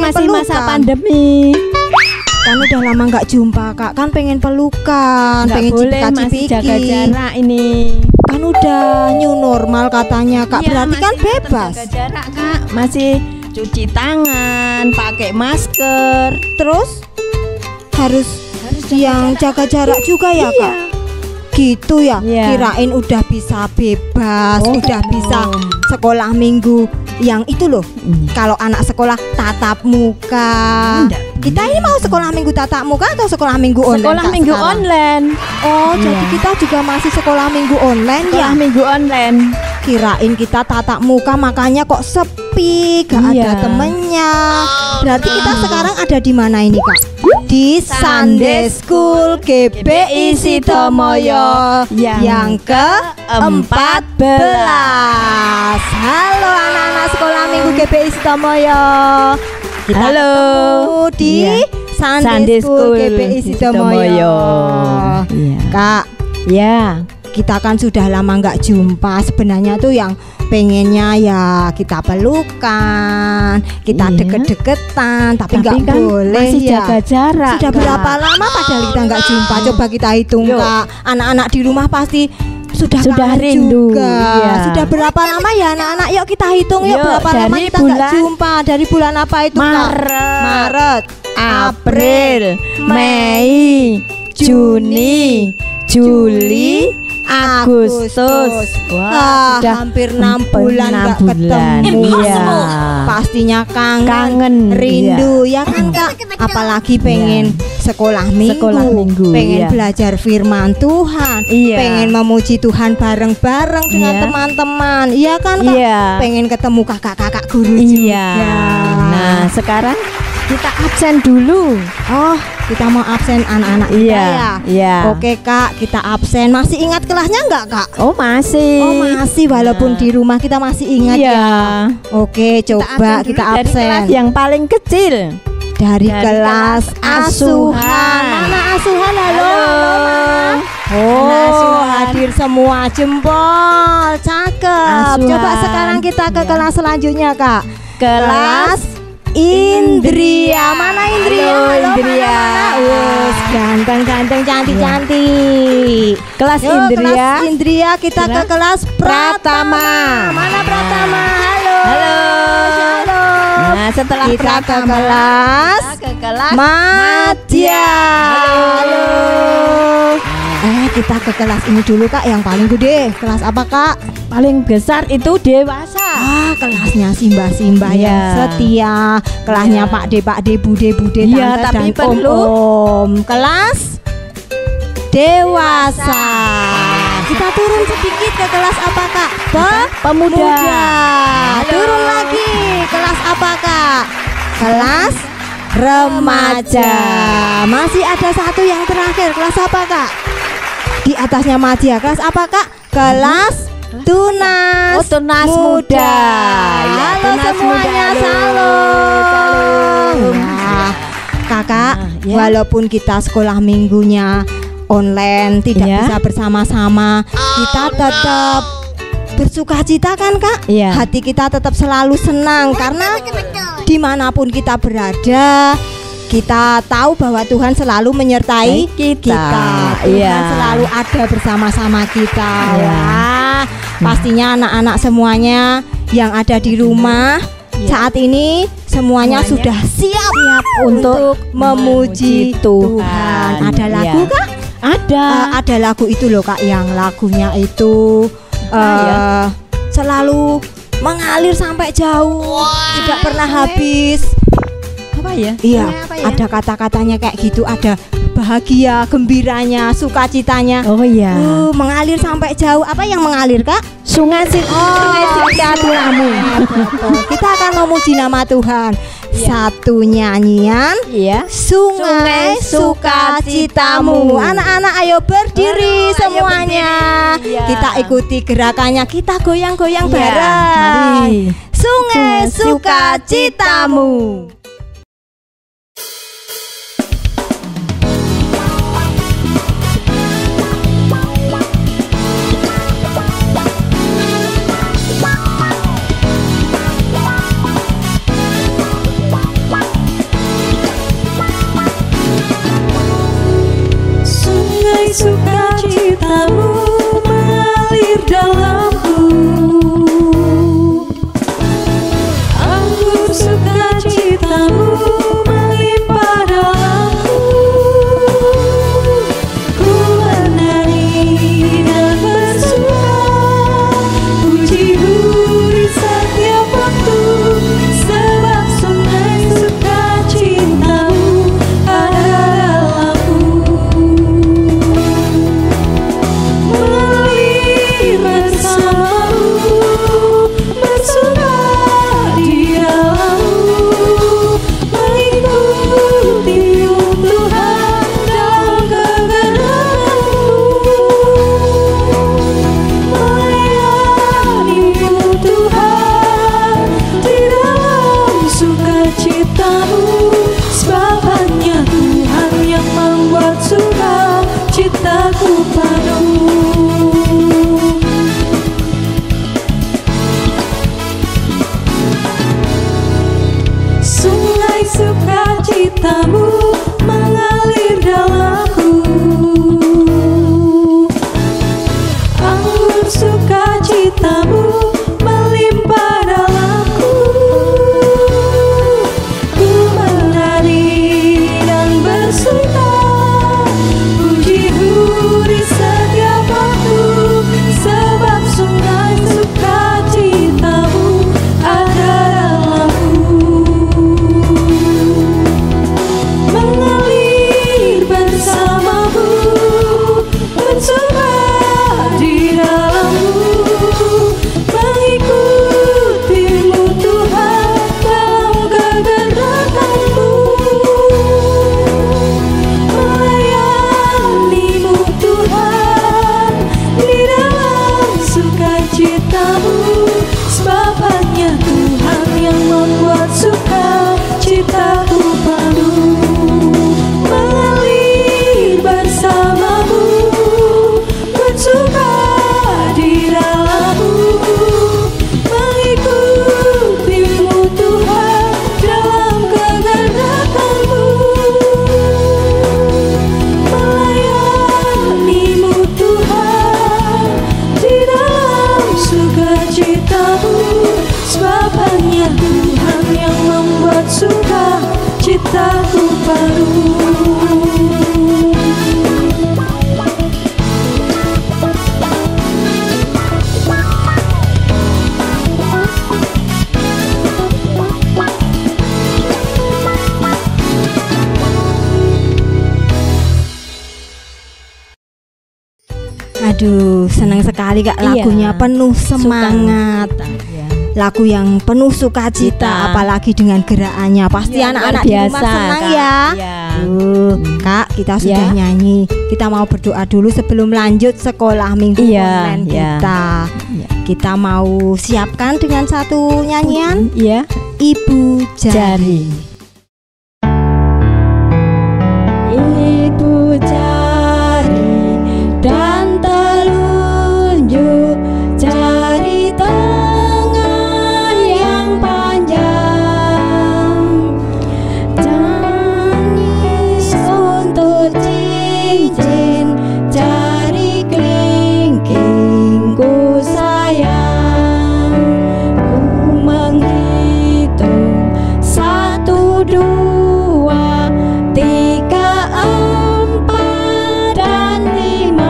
masih pelukan. masa pandemi. Kan udah lama nggak jumpa Kak, kan pengen pelukan, Nggak pengen boleh, masih cipika-cipiki. jaga jarak ini. Kan udah new normal katanya Kak, Iya, berarti kan masih tetap bebas. jaga jarak Kak, masih cuci tangan, pakai masker. Terus harus yang jaga jarak juga ya Iya. Kak? Gitu ya, Iya. kirain udah bisa bebas, Oh, udah belum. bisa sekolah minggu yang itu loh. Kalau anak sekolah tatap muka. Enggak. Kita ini mau sekolah minggu tatap muka atau sekolah minggu online? Sekolah Kak, minggu sekarang? online. Oh, Iya. jadi kita juga masih sekolah minggu online Sekolah ya? minggu online. Kirain kita tatap muka, makanya kok sepi, gak Iya. ada temennya. Berarti kita sekarang ada di mana ini Kak? Di Sunday School GBI Sitomoyo yang ke-14. Halo anak-anak sekolah minggu GBI Sitomoyo. Kita Halo. ketemu di Iya. Sunday School GBI Sitomoyo. Iya. Kak, Ya. kita kan sudah lama nggak jumpa. Sebenarnya tuh yang pengennya ya kita pelukan, kita Iya. deket-deketan, tapi nggak kan boleh masih ya. jaga jarak. Sudah Kak. berapa lama padahal kita nggak jumpa? Coba kita hitung Yuk. Kak. Anak-anak di rumah pasti sudah kangen rindu. juga. Iya. Sudah berapa lama ya anak-anak? Yuk kita hitung yuk, Yuk, berapa lama dari kita nggak bulan jumpa. Dari bulan apa itu Kak? Maret. Maret, April, Mei, Juni, Juli, Agustus. Wah, sudah hampir 6 bulan nggak ketemu. Iya. Pastinya kangen, Kangen, rindu ya kan Kak. Apalagi pengen sekolah minggu, Sekolah minggu, pengen iya. belajar firman Tuhan, Iya. pengen memuji Tuhan bareng-bareng dengan Iya. teman-teman. Iya kan Kak? Iya. Pengen ketemu kakak-kakak guru Iya. juga. Nah, sekarang kita absen dulu. Oh, kita mau absen anak-anak kita Iya, ya. iya. Oke Kak, kita absen. Masih ingat kelasnya nggak Kak? Oh, masih. Oh masih, walaupun Nah. di rumah kita masih ingat Iya. ya. Oke, coba dulu kita dari absen kelas yang paling kecil. dari dari kelas kelas asuhan. asuhan. Mana asuhan? Halo. Mana Oh, asuhan? hadir semua jempol. Cakep. Asuhan. Coba sekarang kita ke Iya. kelas selanjutnya Kak. Kelas Indria. Mana Indria? Halo, Halo, Indria. mana? Wus, ganteng-ganteng, cantik-cantik. Kelas Yuk, Indria. kelas Indria kita ke kelas Pratama. Mana Pratama? Halo. Halo. Shalom. Nah, setelah kita ke Pratama, kelas kita ke kelas Madya. Halo. Kita ke kelas ini dulu Kak, yang paling gede. Kelas apa Kak? paling besar itu dewasa. Kelasnya simbah-simbah Iya. yang setia. Kelasnya Iya. Pak De, Bude, Iya, Tante tapi dan perlu Om. Kelas dewasa. Kita turun sedikit ke kelas apa Kak? Pemuda. Halo. Turun lagi. Kelas apa Kak? Kelas remaja. Masih ada satu yang terakhir. Kelas apa Kak? Di atasnya Madya. Kelas apa Kak? Kelas tunas. Oh, tunas muda. Ya, Halo tunas semuanya, muda. salam. Nah, Kakak, ya. walaupun kita sekolah minggunya online, tidak Ya. bisa bersama-sama, kita tetap bersukacita kan Kak? Iya. Hati kita tetap selalu senang karena dimanapun kita berada, kita tahu bahwa Tuhan selalu menyertai kita. Tuhan Iya. selalu ada bersama-sama kita. Iya. Wah, pastinya anak-anak semuanya yang ada di rumah saat ini semuanya sudah siap untuk memuji Tuhan. Ada lagu Iya. Kak? Ada. Ada lagu itu loh Kak, yang lagunya itu ya? selalu mengalir sampai jauh, tidak pernah habis. Apa ya? Iya, Apa ya? ada kata-katanya kayak gitu, ada bahagia, gembiranya, sukacitanya. Oh iya. Mengalir sampai jauh. Apa yang mengalir Kak? Sungai Sukacitamu. Kita akan memuji nama Tuhan. Satu nyanyian. Iya. Sungai Sukacitamu. Anak-anak ayo berdiri semuanya. Iya. Kita ikuti gerakannya. Kita goyang-goyang Iya, bareng. mari. Sungai Sukacitamu. Sungai sukacitamu mengalir dalamku, anggur sukacitamu melimpah dalamku. Ku menari dan bersuka, pujimu di setiap waktu, sebab sungai sukacitamu ada dalamku. Mengalir bersamamu, bersuka di dalammu, mengikutimu Tuhan dalam kegerakanmu, melayanimu Tuhan di dalam sukacitamu, sebab hanya Tuhan yang membuat sukacitaku penuh. Sungai sukacitamu mengalir dalamku, anggur sukacitamu melimpah dalamku. Ku menari dan bersuka, pujimu di setiap waktu, sebab sungai sukacitamu ada dalamku. Mengalir bersamamu, bersuka di dalammu, mengikutimu Tuhan dalam kegerakanmu, melayanimu Tuhan di dalam sukacitamu, sebab hanya Tuhan yang membuat sukacitaku penuh. Mengalir bersamamu, bersuka di dalammu, mengikutimu Tuhan dalam kegerakanmu, melayanimu Tuhan di dalam sukacitamu, sebab hanya Tuhan yang membuat sukacitaku penuh. Aduh, senang sekali Kak, lagunya penuh semangat. Lagu yang penuh sukacita, apalagi dengan gerakannya. Pasti anak-anak di rumah senang Kak. ya. Iya. Kak, kita sudah nyanyi. Kita mau berdoa dulu sebelum lanjut sekolah minggu online kita. Kita mau siapkan dengan satu nyanyian. Ibu Jari. Ibu jari dan telunjuk, jari tengah yang panjang, jari untuk cincin, jari kelingkingku sayang. Ku menghitung 1, 2, 3, 4 dan 5.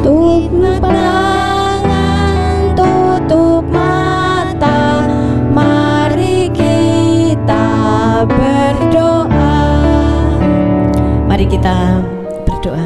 Tutup tangan, tutup mata, mari kita berdoa. Mari kita berdoa.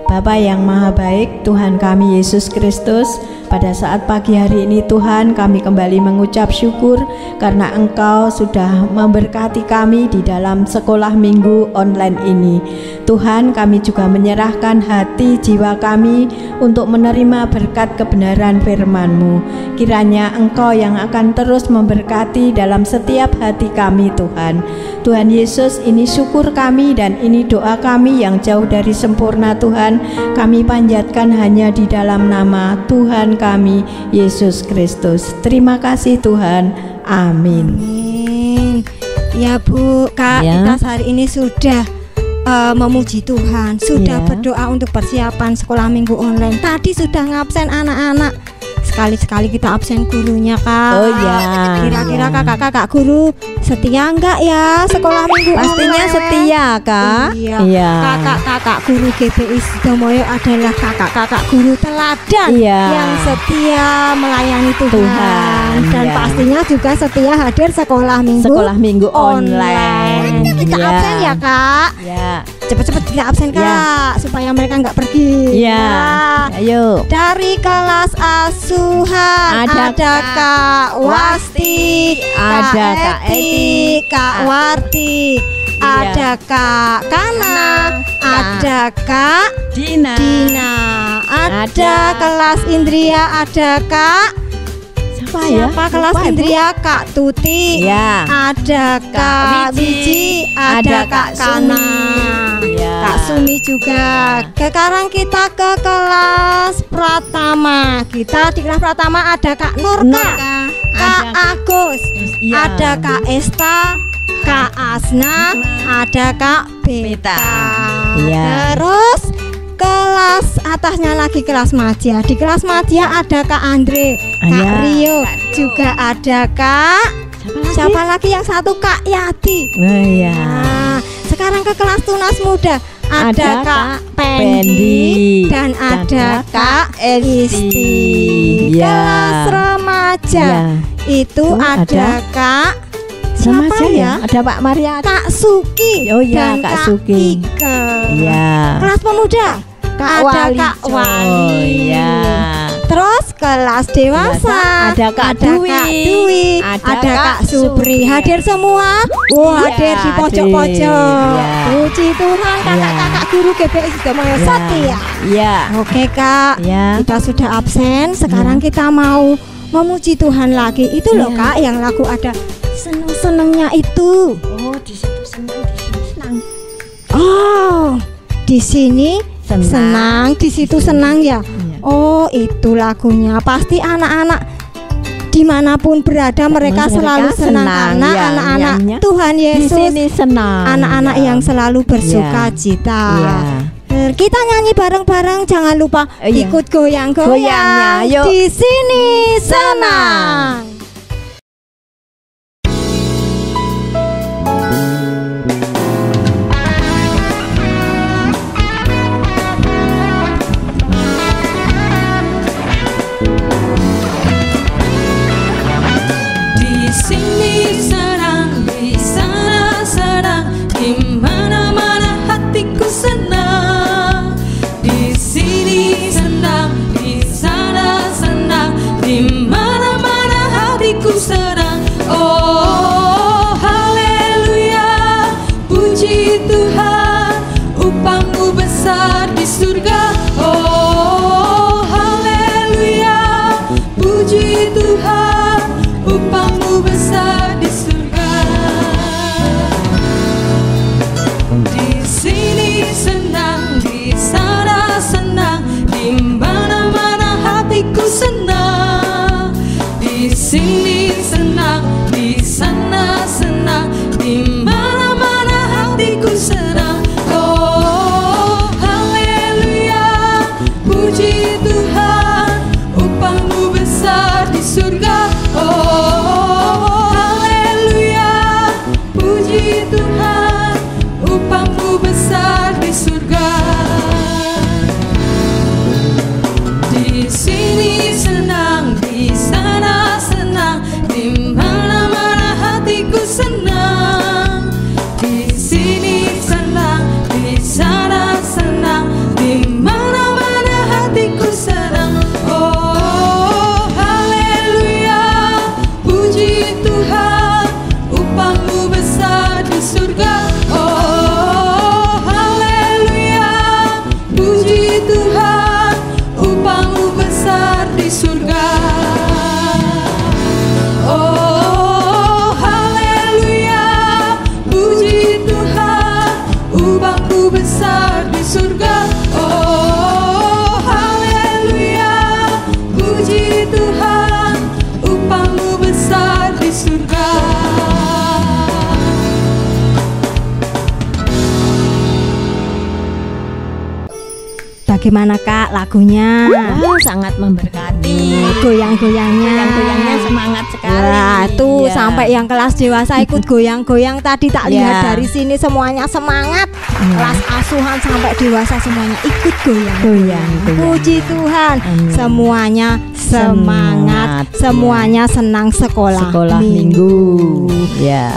Bapa yang maha baik, Tuhan kami Yesus Kristus, pada saat pagi hari ini Tuhan kami kembali mengucap syukur karena Engkau sudah memberkati kami di dalam sekolah minggu online ini. Tuhan, kami juga menyerahkan hati jiwa kami untuk menerima berkat kebenaran firman-Mu. Kiranya Engkau yang akan terus memberkati dalam setiap hati kami Tuhan. Tuhan Yesus, ini syukur kami dan ini doa kami yang jauh dari sempurna Tuhan. Kami panjatkan hanya di dalam nama Tuhan kami Yesus Kristus. Terima kasih Tuhan. Amin. Ya Bu, Kak, kita hari ini sudah memuji Tuhan, sudah Iya. berdoa untuk persiapan sekolah minggu online. Tadi sudah ngabsen anak-anak. Sekali-sekali kita absen gurunya, Kak. Oh iya. Kira-kira Iya. kakak-kakak guru setia enggak ya sekolah minggu Pastinya online? setia, Kak. Iya. Kakak-kakak guru GPI Sidomoyo adalah kakak-kakak guru teladan Iya. yang setia melayani Tuhan, Tuhan, dan iya. pastinya juga setia hadir sekolah minggu online. Kita Iya. absen ya, Kak. Ya. Cepet-cepet kita absen, Kak, Iya. supaya mereka nggak pergi. Iya. Ayo. Dari kelas asuhan Ada Kak Wasti, ada Kak Eti, Kak Warti, Iya. ada Kak Kana, ada Kak Dina. Dina, ada Ada. kelas Indria, ada Kak Siapa ya? siapa kelas Lupa, Ibu. Indria, Kak Tuti, Iya. ada Kak Wiji, ada Kak Kana, Iya. Kak Sumi juga. Sekarang kita ke kelas Pratama. Kita di kelas Pratama ada Kak Nurka, Nurka, Kak ada Agus, Iya. ada Kak Esta, Kak Asna, ada Kak Beta. Iya. Terus kelas atasnya lagi kelas Madia. Di kelas Madia ada Kak Andre, Kak Iya. Rio, juga ada Kak siapa lagi yang satu, Kak Yati. Oh iya. Nah, sekarang ke kelas tunas muda. Ada Ada Kak Kak Pendi Pendi dan ada Kak Isti. Iya. Kelas remaja Iya. itu ada ada Kak Sama siapa aja ya? Ada Pak Maria. Kak Suki Oh iya, dan Kak Kak Suki. Ike. Iya. Kelas pemuda ada Kak Oh Wali. iya. Terus kelas dewasa Ada Kak Dwi. Dwi, ada Ada Kak Kak Supri. Supri. Hadir semua? Iya, Hadir di pojok-pojok. Iya. Puji Tuhan, kakak-kakak guru GPI Sidomoyo setia. Iya. Oke, Kak, Iya. kita sudah absen. Sekarang kita mau memuji Tuhan lagi. Itu loh, Iya. Kak, yang lagu ada seneng-senengnya itu. Oh, di situ senang, di sini senang. Oh, di sini Senang. senang, di situ senang ya. Iya. Oh, itu lagunya. Pasti anak-anak dimanapun berada mereka selalu senang karena ya, anak-anak nyanyinya. Tuhan Di Yesus, sini senang. anak-anak ya. yang selalu bersuka cita. Iya. Kita nyanyi bareng-bareng, jangan lupa Iya. ikut goyang-goyang. Goyangnya, yuk. Di sini senang. Di sini senang, di sana senang, di mana-mana hatiku senang. Di sini senang, di sana senang, di mana-mana hatiku senang. Oh haleluya, puji Tuhan, upahmu besar di surga. Oh haleluya, puji Tuhan, upahmu besar di surga. Di sini senang, di sana senang, di mana-mana hatiku senang. Di sini senang, di sana senang, di mana-mana hatiku senang. Oh haleluya, puji Tuhan, upahmu besar di surga. Oh haleluya, puji Tuhan, upahmu besar di surga. Di sini senang, di sana senang, di mana-mana hatiku senang. Di sini senang, di sana senang, di mana-mana hatiku senang. Oh haleluya, puji Tuhan, upahmu besar di surga. Oh haleluya, Bagaimana Kak lagunya? Wah, sangat memberkati. Goyang-goyangnya. Goyang-goyangnya semangat sekali. Wah, tuh Iya. sampai yang kelas dewasa ikut goyang-goyang tadi tak lihat Iya. dari sini semuanya semangat. Kelas asuhan sampai dewasa semuanya ikut goyang. Goyang. Puji Tuhan, Amin. semuanya semangat, semuanya senang sekolah minggu. Ya.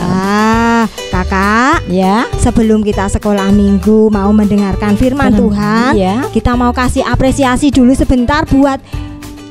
Kakak, Ya. sebelum kita sekolah minggu mau mendengarkan firman Tuhan, Ya. kita mau kasih apresiasi dulu sebentar buat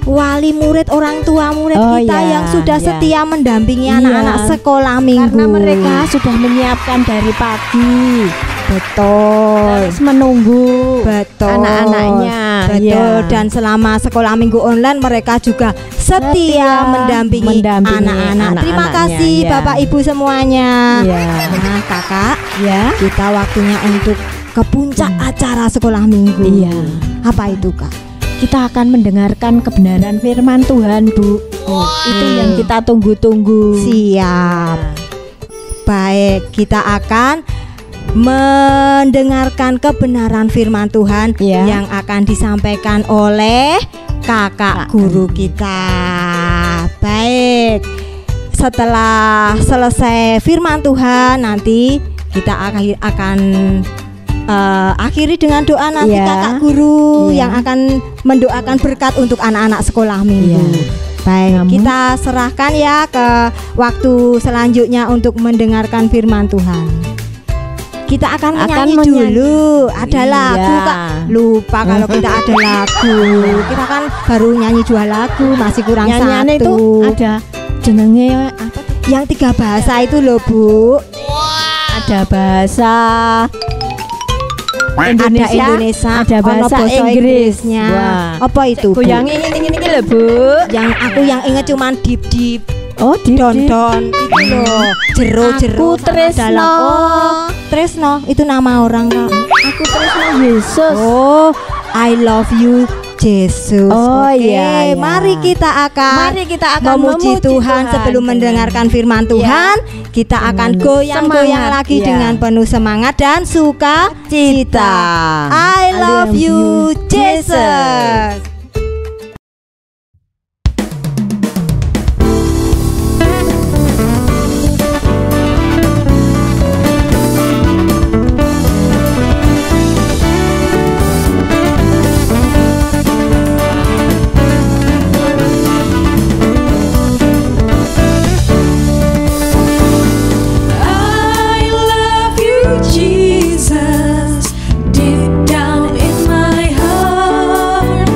wali murid, orang tua murid Oh, kita ya, yang sudah ya. setia mendampingi Iya. anak-anak sekolah minggu. Karena mereka sudah menyiapkan dari pagi. betul, Terus menunggu betul, anak-anaknya. betul. Iya. Dan selama sekolah minggu online mereka juga setia mendampingi anak-anak. Terima anak-anaknya, kasih ya. Bapak Ibu semuanya. Iya. Nah, Kakak, Ya. kita waktunya untuk ke puncak acara sekolah minggu. Iya. Apa itu, Kak? Kita akan mendengarkan kebenaran firman Tuhan, Bu. Itu yang kita tunggu-tunggu. Siap. Baik, kita akan mendengarkan kebenaran firman Tuhan Ya. yang akan disampaikan oleh kakak guru kita. Baik. Setelah selesai firman Tuhan, nanti kita akan akhiri dengan doa nanti Ya. kakak guru Ya. yang akan mendoakan berkat untuk anak-anak sekolah minggu. Ya. Baik, Namun- kita serahkan ya ke waktu selanjutnya untuk mendengarkan firman Tuhan. Kita akan menyanyi dulu. Ada lagu, Kak. Lupa kalau kita ada lagu. Kita kan baru nyanyi 2 lagu, masih kurang Nyanyiannya 1. itu ada jenenge apa? Yang 3 bahasa itu loh, Bu. Ada bahasa Indonesia, ada Indonesia, ada ono bahasa basa Inggrisnya. Inggrisnya. Apa itu, Bu? Goyangi ini lho, Bu. Yang aku yang inget cuman dip-dip, Oh, don-don itu loh. Jero-jero Aku sama Tresno. dalam. Oh, Tresno itu nama orang, Kak. Aku Tresno Yesus. Oh, I love you Yesus. Oh, Oke, iya, iya. mari kita akan memuji Tuhan sebelum mendengarkan firman Tuhan. Kita akan Dengan goyang-goyang semangat, lagi ya. dengan penuh semangat dan sukacita. I love you Jesus. I love you, Jesus, deep down in my heart.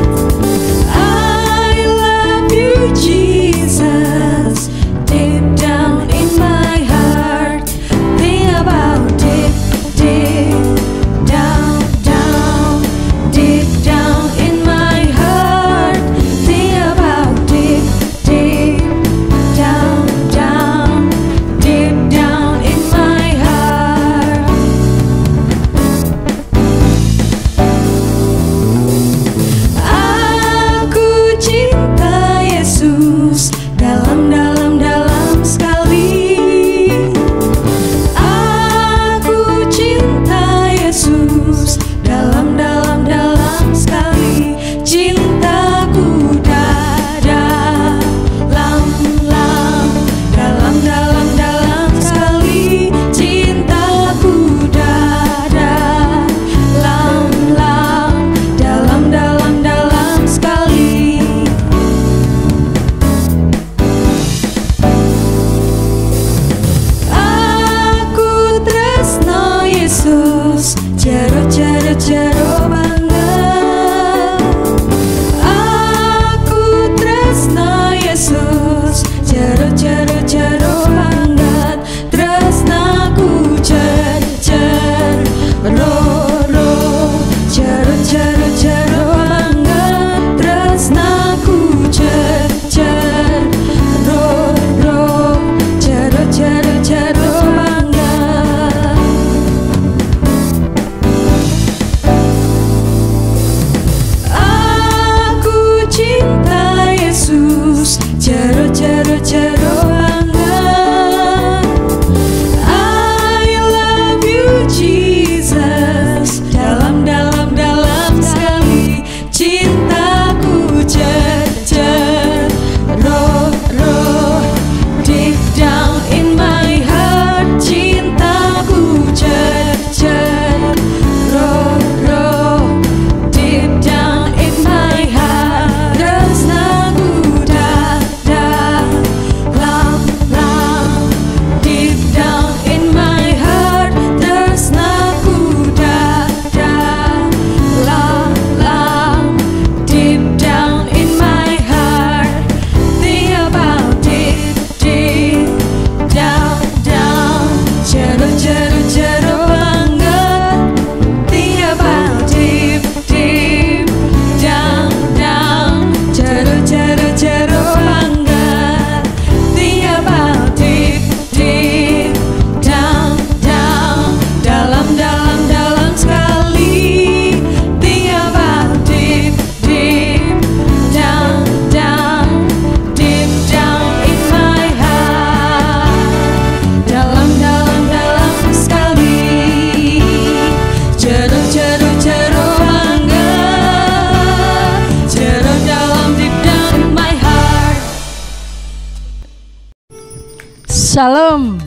Shalom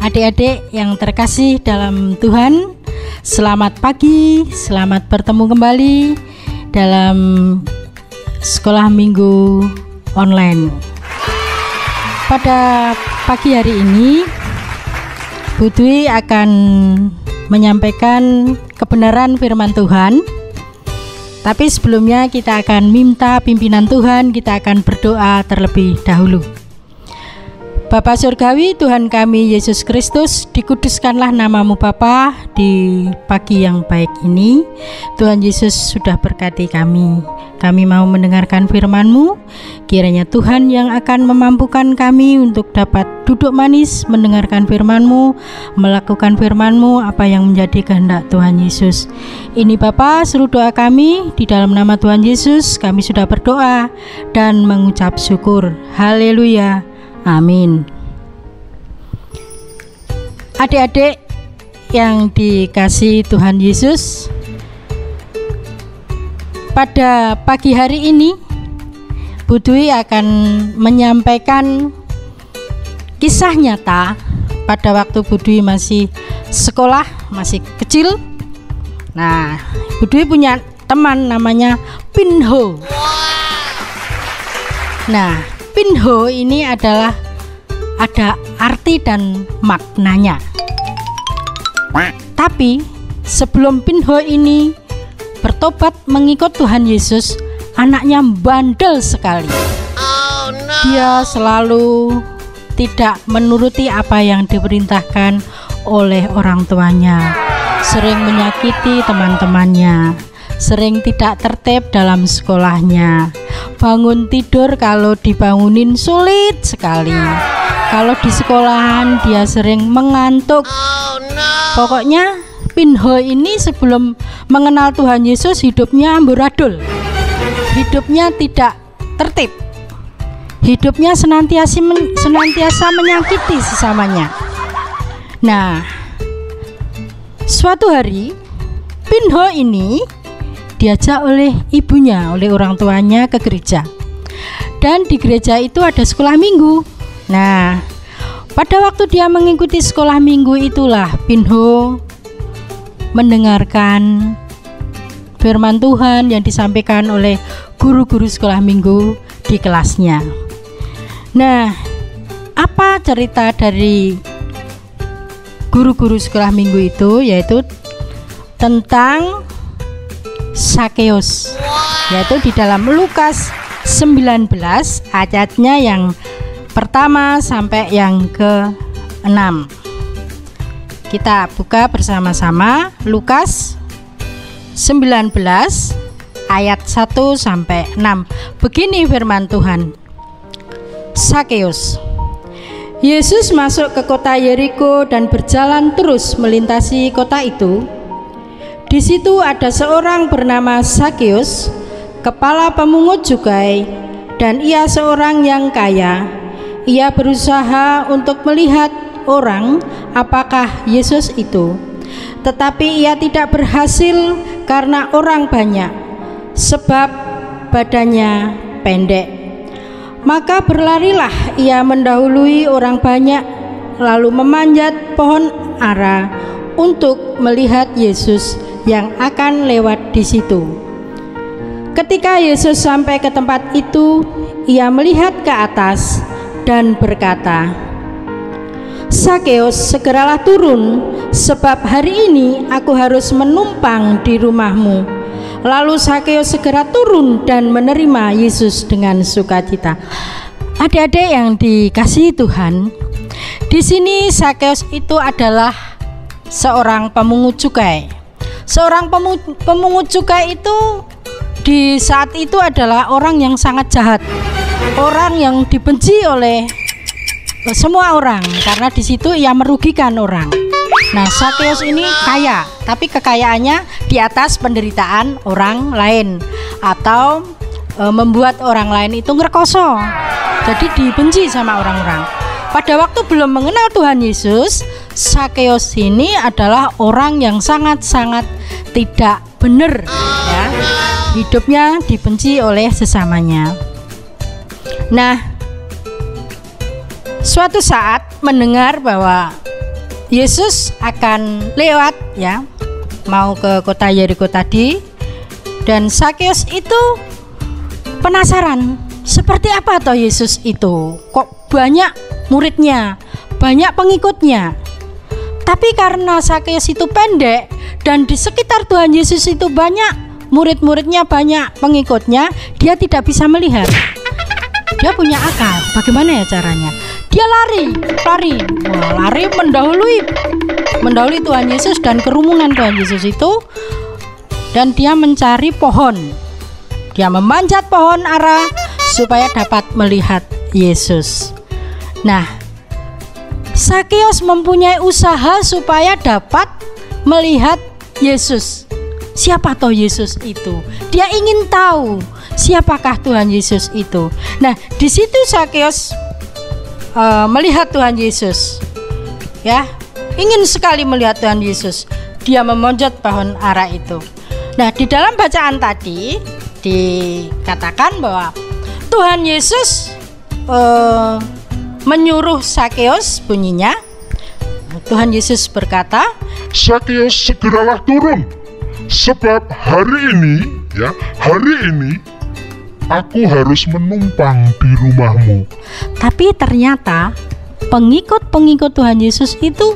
adik-adik yang terkasih dalam Tuhan. Selamat pagi, selamat bertemu kembali dalam sekolah minggu online. Pada pagi hari ini Bu Dwi akan menyampaikan kebenaran firman Tuhan. Tapi sebelumnya kita akan minta pimpinan Tuhan, kita akan berdoa terlebih dahulu. Bapa Surgawi, Tuhan kami Yesus Kristus, dikuduskanlah namamu Bapa di pagi yang baik ini. Tuhan Yesus sudah berkati kami. Kami mau mendengarkan firman-Mu. Kiranya Tuhan yang akan memampukan kami untuk dapat duduk manis mendengarkan firman-Mu, melakukan firman-Mu apa yang menjadi kehendak Tuhan Yesus. Ini Bapa, seluruh doa kami di dalam nama Tuhan Yesus. Kami sudah berdoa dan mengucap syukur. Haleluya. Amin. Adik-adik yang dikasihi Tuhan Yesus, pada pagi hari ini Bu Dwi akan menyampaikan kisah nyata pada waktu Bu Dwi masih sekolah, masih kecil. Nah, Bu Dwi punya teman namanya Pinho. Nah, Pinho ini adalah ada arti dan maknanya. Tapi sebelum Pinho ini bertobat mengikut Tuhan Yesus, anaknya bandel sekali. Dia selalu tidak menuruti apa yang diperintahkan oleh orang tuanya, sering menyakiti teman-temannya, sering tidak tertib dalam sekolahnya. Bangun tidur kalau dibangunin sulit sekali. Kalau di sekolahan dia sering mengantuk. Pokoknya Pinho ini sebelum mengenal Tuhan Yesus hidupnya amburadul. Hidupnya tidak tertib. Hidupnya senantiasa menyakiti sesamanya. Nah, suatu hari Pinho ini diajak oleh ibunya, oleh orang tuanya ke gereja. Dan di gereja itu ada sekolah minggu. Nah, pada waktu dia mengikuti sekolah minggu itulah Pinho mendengarkan firman Tuhan yang disampaikan oleh guru-guru sekolah minggu di kelasnya. Nah, apa cerita dari guru-guru sekolah minggu itu? Yaitu tentang Sakeus, yaitu di dalam Lukas 19 ayatnya yang pertama sampai yang ke-6. Kita buka bersama-sama Lukas 19 ayat 1 sampai 6. Begini firman Tuhan. Sakeus. Yesus masuk ke kota Yeriko dan berjalan terus melintasi kota itu. Di situ ada seorang bernama Sakeus, kepala pemungut cukai, dan ia seorang yang kaya. Ia berusaha untuk melihat orang apakah Yesus itu, tetapi ia tidak berhasil karena orang banyak, sebab badannya pendek. Maka berlarilah ia mendahului orang banyak, lalu memanjat pohon ara untuk melihat Yesus yang akan lewat di situ. Ketika Yesus sampai ke tempat itu, ia melihat ke atas dan berkata, Sakeus, segeralah turun, sebab hari ini aku harus menumpang di rumahmu. Lalu Sakeus segera turun dan menerima Yesus dengan sukacita. Adik-adik yang dikasihi Tuhan, di sini Sakeus itu adalah seorang pemungut cukai. Seorang pemungut cukai itu di saat itu adalah orang yang sangat jahat, orang yang dibenci oleh semua orang karena di situ ia merugikan orang. Nah, Sakeus ini kaya, tapi kekayaannya di atas penderitaan orang lain atau membuat orang lain itu ngerkoso. Jadi dibenci sama orang-orang. Pada waktu belum mengenal Tuhan Yesus, Sakeus ini adalah orang yang sangat-sangat tidak benar, ya. Hidupnya dibenci oleh sesamanya. Nah, suatu saat mendengar bahwa Yesus akan lewat, ya, mau ke kota Yeriko tadi, dan Sakeus itu penasaran, seperti apa toh Yesus itu? Kok banyak muridnya, banyak pengikutnya. Tapi karena Sakeus itu pendek dan di sekitar Tuhan Yesus itu banyak murid-muridnya, banyak pengikutnya, dia tidak bisa melihat. Dia punya akal, bagaimana ya caranya? Dia lari mendahului Tuhan Yesus dan kerumunan Tuhan Yesus itu, dan dia mencari pohon. Dia memanjat pohon ara supaya dapat melihat Yesus. Nah, Sakeus mempunyai usaha supaya dapat melihat Yesus. Siapa toh Yesus itu? Dia ingin tahu siapakah Tuhan Yesus itu. Nah, di situ Sakeus melihat Tuhan Yesus, ya, ingin sekali melihat Tuhan Yesus. Dia memanjat pohon ara itu. Nah, di dalam bacaan tadi dikatakan bahwa Tuhan Yesus menyuruh Sakeus, bunyinya Tuhan Yesus berkata, Sakeus, segeralah turun, sebab hari ini aku harus menumpang di rumahmu. Tapi ternyata pengikut-pengikut Tuhan Yesus itu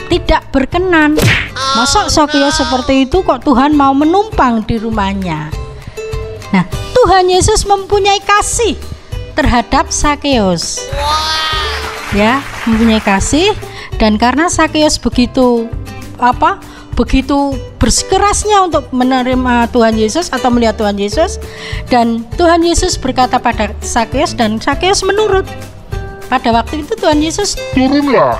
tidak berkenan. Masa Sakeus seperti itu kok Tuhan mau menumpang di rumahnya? Nah, Tuhan Yesus mempunyai kasih terhadap Sakeus. Ya, mempunyai kasih, dan karena Sakeus begitu bersekerasnya untuk menerima Tuhan Yesus atau melihat Tuhan Yesus, dan Tuhan Yesus berkata pada Sakeus, dan Sakeus menurut. Pada waktu itu Tuhan Yesus, turunlah,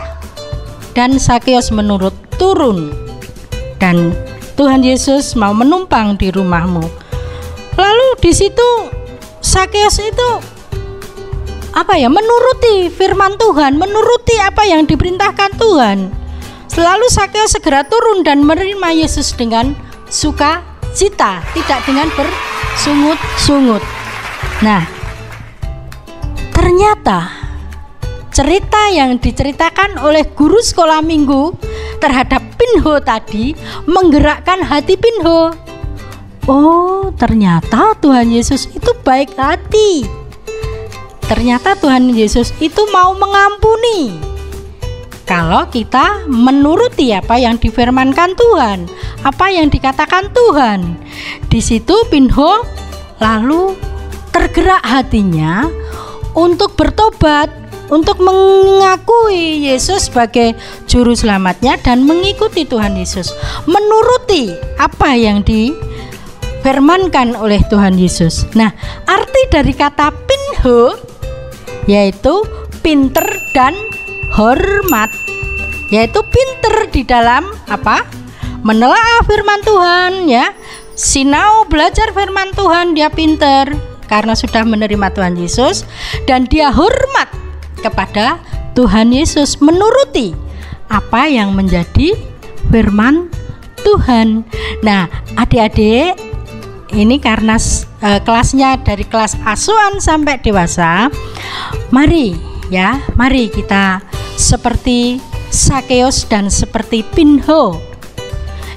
dan Sakeus menurut, turun, dan Tuhan Yesus mau menumpang di rumahmu. Lalu di situ Sakeus itu menuruti firman Tuhan, menuruti apa yang diperintahkan Tuhan. Selalu Sakeus segera turun dan menerima Yesus dengan sukacita, tidak dengan bersungut-sungut. Nah, ternyata cerita yang diceritakan oleh guru sekolah minggu terhadap Pinho tadi menggerakkan hati Pinho. Oh, ternyata Tuhan Yesus itu baik hati. Ternyata Tuhan Yesus itu mau mengampuni kalau kita menuruti apa yang difirmankan Tuhan, apa yang dikatakan Tuhan. Di situ Pinho lalu tergerak hatinya untuk bertobat, untuk mengakui Yesus sebagai juru selamatnya dan mengikuti Tuhan Yesus, menuruti apa yang difirmankan oleh Tuhan Yesus. Nah, arti dari kata Pinho yaitu pinter dan hormat, yaitu pinter di dalam menelaah firman Tuhan, ya, sinau belajar firman Tuhan. Dia pinter karena sudah menerima Tuhan Yesus, dan dia hormat kepada Tuhan Yesus, menuruti apa yang menjadi firman Tuhan. Nah, adik-adik, ini karena kelasnya dari kelas asuhan sampai dewasa, mari kita seperti Sakeus dan seperti Pinho,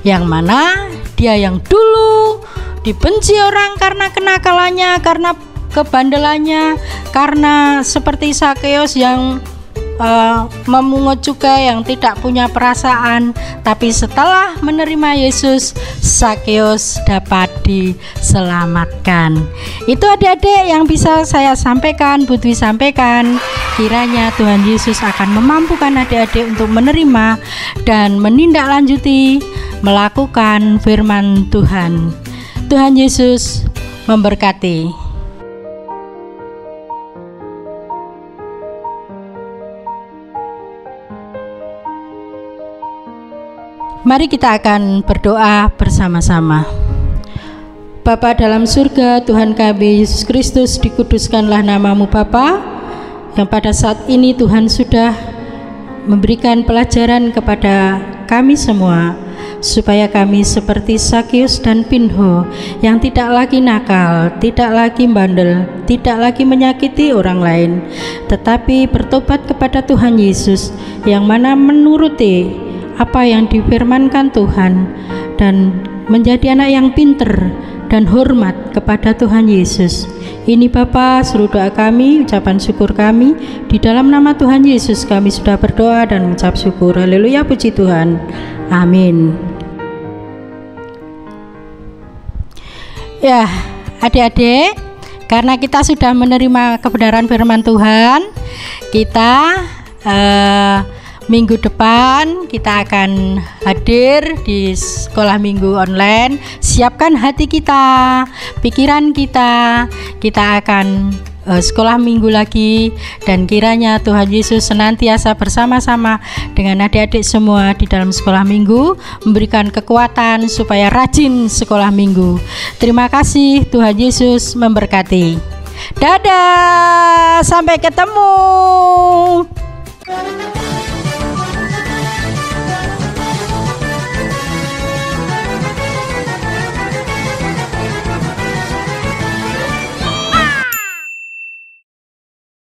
yang mana dia yang dulu dibenci orang karena kenakalannya, karena kebandelannya, karena seperti Sakeus yang memungut cukai, yang tidak punya perasaan. Tapi setelah menerima Yesus, Sakeus dapat diselamatkan. Itu adik-adik yang bisa saya sampaikan, Butwi sampaikan. Kiranya Tuhan Yesus akan memampukan adik-adik untuk menerima dan menindaklanjuti melakukan firman Tuhan. Tuhan Yesus memberkati. Mari kita akan berdoa bersama-sama. Bapa dalam surga, Tuhan kami Yesus Kristus, dikuduskanlah namamu Bapa, yang pada saat ini Tuhan sudah memberikan pelajaran kepada kami semua, supaya kami seperti Sakeus dan Pinho yang tidak lagi nakal, tidak lagi bandel, tidak lagi menyakiti orang lain, tetapi bertobat kepada Tuhan Yesus, yang mana menuruti apa yang difirmankan Tuhan dan menjadi anak yang pinter dan hormat kepada Tuhan Yesus. Ini Bapa, seluruh doa kami, ucapan syukur kami, di dalam nama Tuhan Yesus kami sudah berdoa dan mengucap syukur. Haleluya, puji Tuhan. Amin. Ya, adik-adik, karena kita sudah menerima kebenaran firman Tuhan, kita minggu depan kita akan hadir di sekolah minggu online. Siapkan hati kita, pikiran kita, kita akan sekolah minggu lagi, dan kiranya Tuhan Yesus senantiasa bersama-sama dengan adik-adik semua di dalam sekolah minggu, memberikan kekuatan supaya rajin sekolah minggu. Terima kasih, Tuhan Yesus memberkati. Dadah, sampai ketemu.